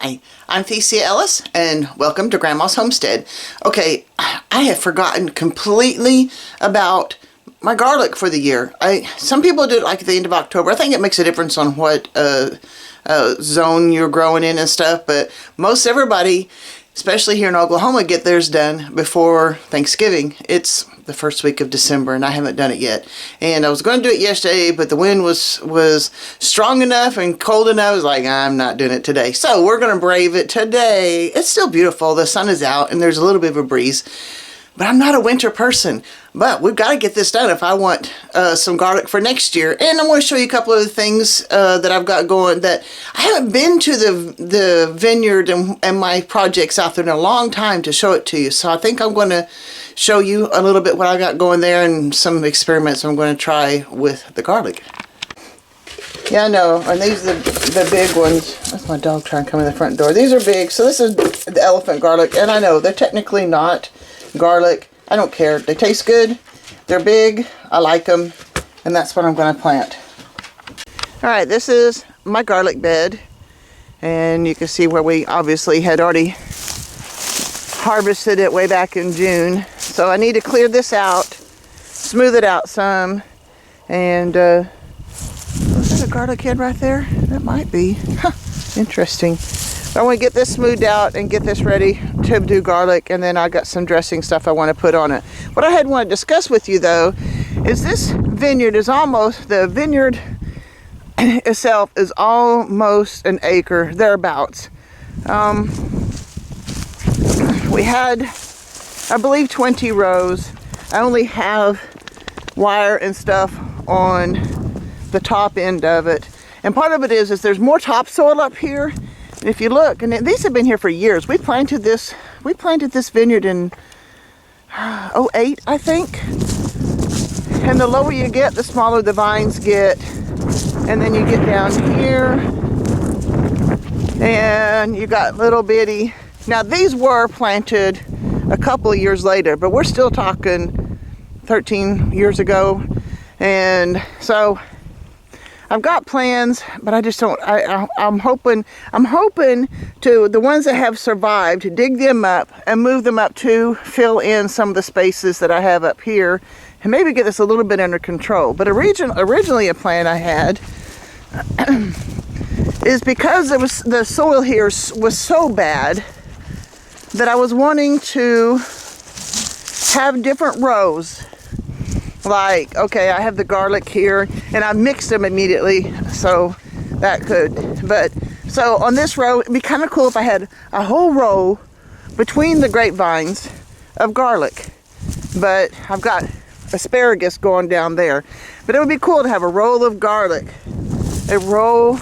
Hi, I'm theciaellis and welcome to Grandma's Homestead. Okay, I have forgotten completely about my garlic for the year. Some people do it like at the end of October. I think it makes a difference on what zone you're growing in and stuff, but most everybody, especially here in Oklahoma, get theirs done before Thanksgiving. It's the first week of December and I haven't done it yet. And I was going to do it yesterday, but the wind was strong enough and cold enough. I was like, I'm not doing it today. So we're going to brave it today. It's still beautiful. The sun is out and there's a little bit of a breeze. But I'm not a winter person. But we've got to get this done if I want some garlic for next year. And I'm going to show you a couple of the things that I've got going. That I haven't been to the vineyard and my projects out there in a long time to show it to you. So I think I'm going to show you a little bit what I got going there and some experiments I'm going to try with the garlic. Yeah, I know. And these are the big ones. That's my dog trying to come in the front door. These are big. So this is the elephant garlic. And I know they're technically not garlic. I don't care. They taste good. They're big. I like them. And that's what I'm going to plant. Alright, this is my garlic bed. And you can see where we obviously had already harvested it way back in June. So I need to clear this out, smooth it out some. And is that a garlic head right there? That might be. Huh, interesting. I want to get this smoothed out and get this ready to do garlic, and then I got some dressing stuff I want to put on it. What I had want to discuss with you though is this vineyard is almost, the vineyard itself is almost an acre, thereabouts. We had, I believe, 20 rows. I only have wire and stuff on the top end of it. And part of it is there's more topsoil up here. And if you look, and these have been here for years. We planted this vineyard in 08, I think. And the lower you get, the smaller the vines get. And then you get down here, and you got little bitty. Now these were planted a couple of years later, but we're still talking 13 years ago. And so I've got plans, but I just don't, I'm hoping to, the ones that have survived, dig them up and move them up to fill in some of the spaces that I have up here and maybe get this a little bit under control. But originally a plan I had is because the soil here was so bad that I was wanting to have different rows. Like, okay, I have the garlic here and I mixed them immediately, so that could, but so on this row it'd be kind of cool if I had a whole row between the grapevines of garlic. But I've got asparagus going down there, but it would be cool to have a row of garlic, a row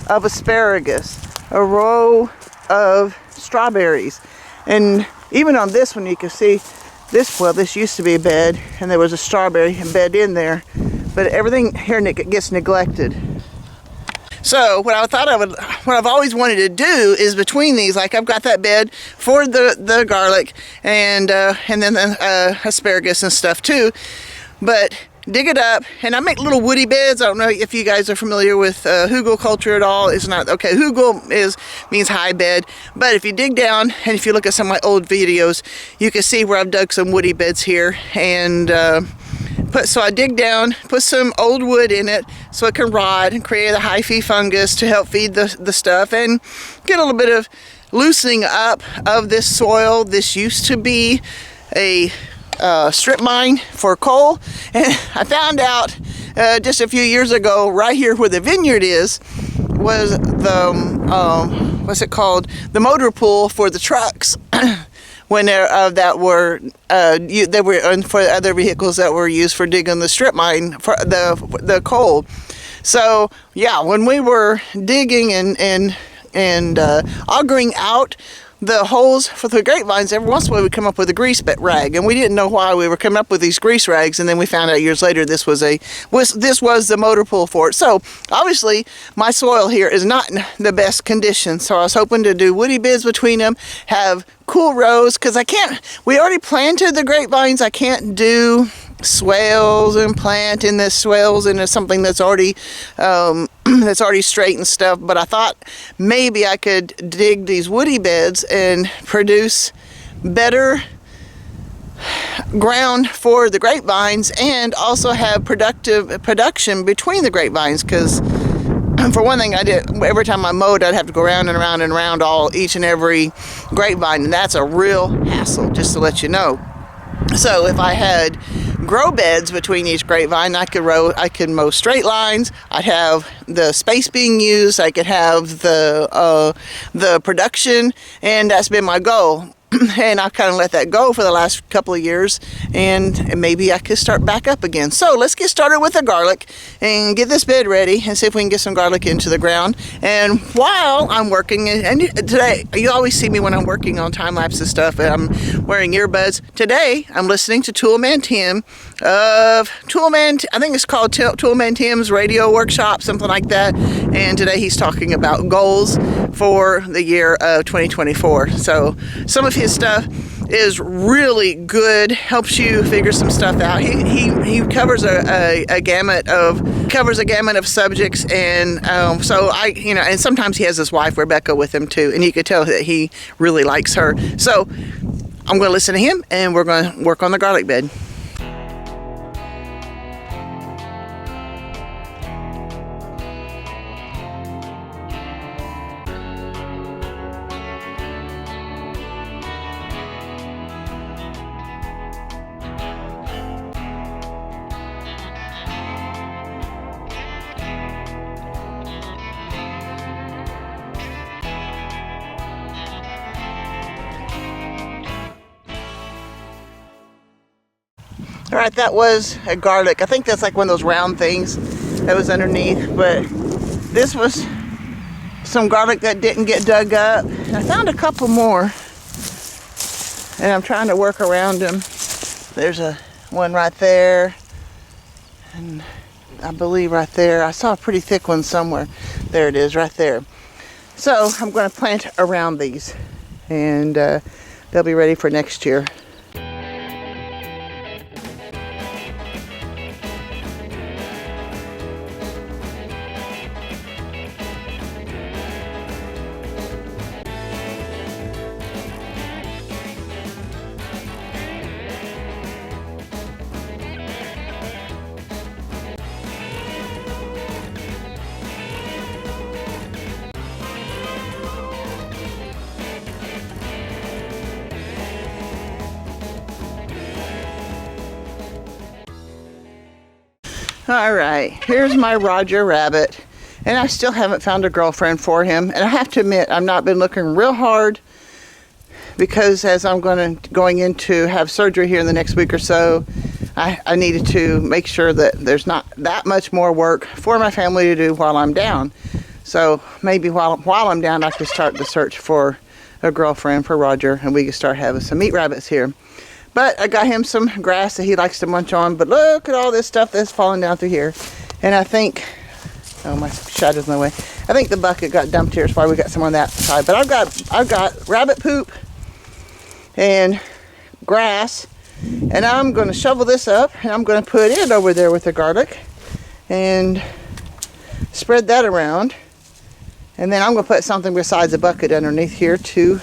of asparagus, a row of strawberries. And even on this one you can see this used to be a bed and there was a strawberry bed in there, but everything here gets neglected. So what I've always wanted to do is between these, like I've got that bed for the garlic and then the asparagus and stuff too, but dig it up and I make little woody beds. I don't know if you guys are familiar with hugel culture at all. It's not, okay, hugel means high bed, but if you dig down and if you look at some of my old videos, you can see where I've dug some woody beds here. And so I dig down, put some old wood in it so it can rot and create a hyphae fungus to help feed the stuff and get a little bit of loosening up of this soil. This used to be a strip mine for coal, and I found out just a few years ago right here where the vineyard is was the what's it called, the motor pool for the trucks when that were they were for other vehicles that were used for digging the strip mine for the coal. So yeah, when we were digging and augering out the holes for the grapevines, every once in a while we come up with a grease rag, and we didn't know why we were coming up with these grease rags, and then we found out years later this was the motor pool for it. So obviously my soil here is not in the best condition, so I was hoping to do woody beds between them, have cool rows, because we already planted the grapevines. I can't do swales and plant in the swales into something that's already that's already straight and stuff. But I thought maybe I could dig these woody beds and produce better ground for the grapevines, and also have production between the grapevines, because for one thing, I did, every time I mowed, I'd have to go around and around and around each and every grapevine, and that's a real hassle, just to let you know. So if I had grow beds between each grapevine, I could mow straight lines. I'd have the space being used. I could have the production, and that's been my goal. And I've kind of let that go for the last couple of years, and maybe I could start back up again. So let's get started with the garlic and get this bed ready and see if we can get some garlic into the ground. And while I'm working, and today, you always see me when I'm working on time-lapse and stuff, and I'm wearing earbuds. Today, I'm listening to Toolman Tim of I think it's called Toolman Tim's Radio Workshop, something like that. And today he's talking about goals for the year of 2024. So some of his stuff is really good, helps you figure some stuff out. He covers a gamut of subjects, and so and sometimes he has his wife Rebecca with him too, and you could tell that he really likes her. So I'm going to listen to him, and we're going to work on the garlic bed. All right, that was a garlic. I think that's like one of those round things that was underneath, but this was some garlic that didn't get dug up. And I found a couple more, and I'm trying to work around them. There's one right there, and I believe right there. I saw a pretty thick one somewhere. There it is, right there. So I'm going to plant around these, and they'll be ready for next year. All right, here's my Roger Rabbit, and I still haven't found a girlfriend for him. And I have to admit, I've not been looking real hard, because as I'm going in to have surgery here in the next week or so, I needed to make sure that there's not that much more work for my family to do while I'm down. So maybe while I'm down, I could start the search for a girlfriend for Roger, and we could start having some meat rabbits here. But I got him some grass that he likes to munch on. But look at all this stuff that's falling down through here. And I think, oh, my shadow's in the way. I think the bucket got dumped here. That's why we got some on that side. But I've got rabbit poop and grass. And I'm going to shovel this up, and I'm going to put it over there with the garlic and spread that around. And then I'm going to put something besides a bucket underneath here to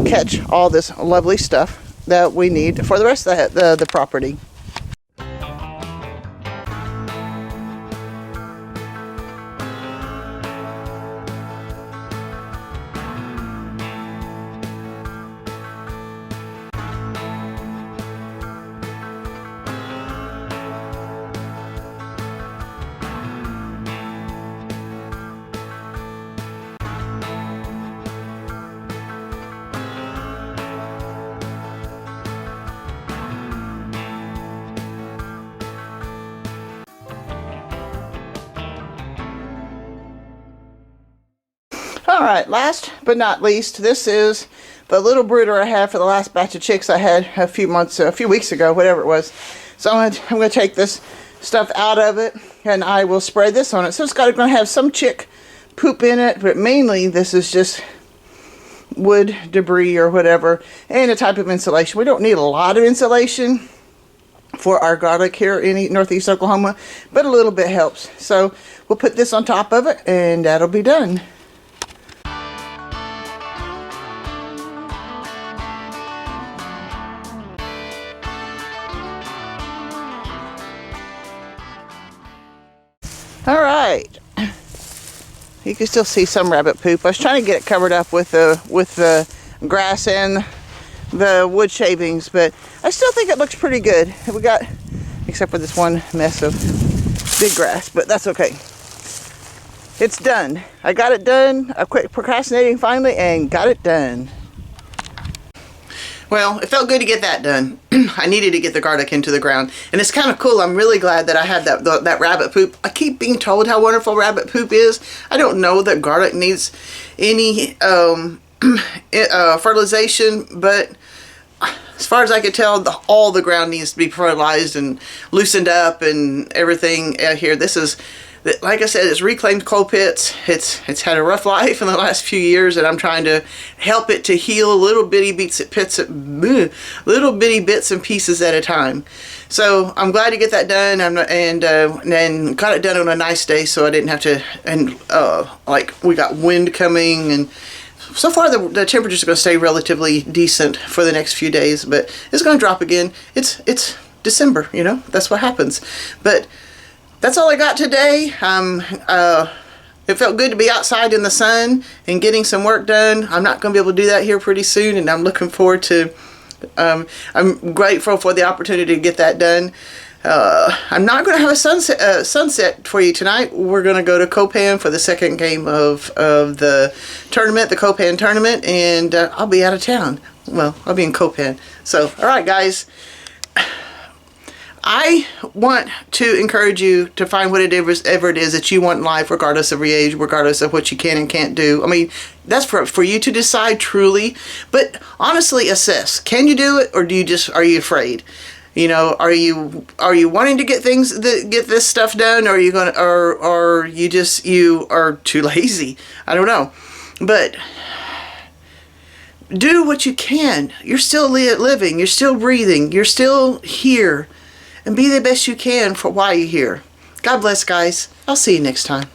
catch all this lovely stuff that we need for the rest of the property. All right, last but not least, this is the little brooder I had for the last batch of chicks I had a few weeks ago, whatever it was. So I'm going to take this stuff out of it, and I will spray this on it. So it's going to have some chick poop in it, but mainly this is just wood debris or whatever, and a type of insulation. We don't need a lot of insulation for our garlic here in Northeast Oklahoma, but a little bit helps. So we'll put this on top of it and that'll be done. All right, you can still see some rabbit poop. I was trying to get it covered up with the grass and the wood shavings, but I still think it looks pretty good. We got, except for this one mess of big grass, but that's okay. It's done. I got it done. I quit procrastinating finally and got it done. Well, it felt good to get that done. I needed to get the garlic into the ground. And it's kind of cool. I'm really glad that I had that rabbit poop. I keep being told how wonderful rabbit poop is. I don't know that garlic needs any fertilization, but as far as I could tell, all the ground needs to be fertilized and loosened up and everything here. This is, like I said, it's reclaimed coal pits. It's had a rough life in the last few years, and I'm trying to help it to heal little bitty bits and pieces at a time. So I'm glad to get that done, and got it done on a nice day, so I didn't have to. And like we got wind coming, and so far the temperature's going to stay relatively decent for the next few days, but it's going to drop again. It's December, you know, that's what happens. But that's all I got today. It felt good to be outside in the sun and getting some work done. I'm not going to be able to do that here pretty soon, and I'm looking forward to, I'm grateful for the opportunity to get that done. I'm not going to have a sunset for you tonight. We're going to go to Copan for the second game of the tournament, the Copan tournament, and I'll be out of town. Well, I'll be in Copan. So, all right, guys. I want to encourage you to find whatever it is that you want in life, regardless of your age, regardless of what you can and can't do. I mean, that's for you to decide truly. But honestly, assess: can you do it, or are you afraid? You know, are you wanting to get this stuff done, or are you gonna, or you are too lazy? I don't know, but do what you can. You're still living. You're still breathing. You're still here. And be the best you can for while you're here. God bless, guys. I'll see you next time.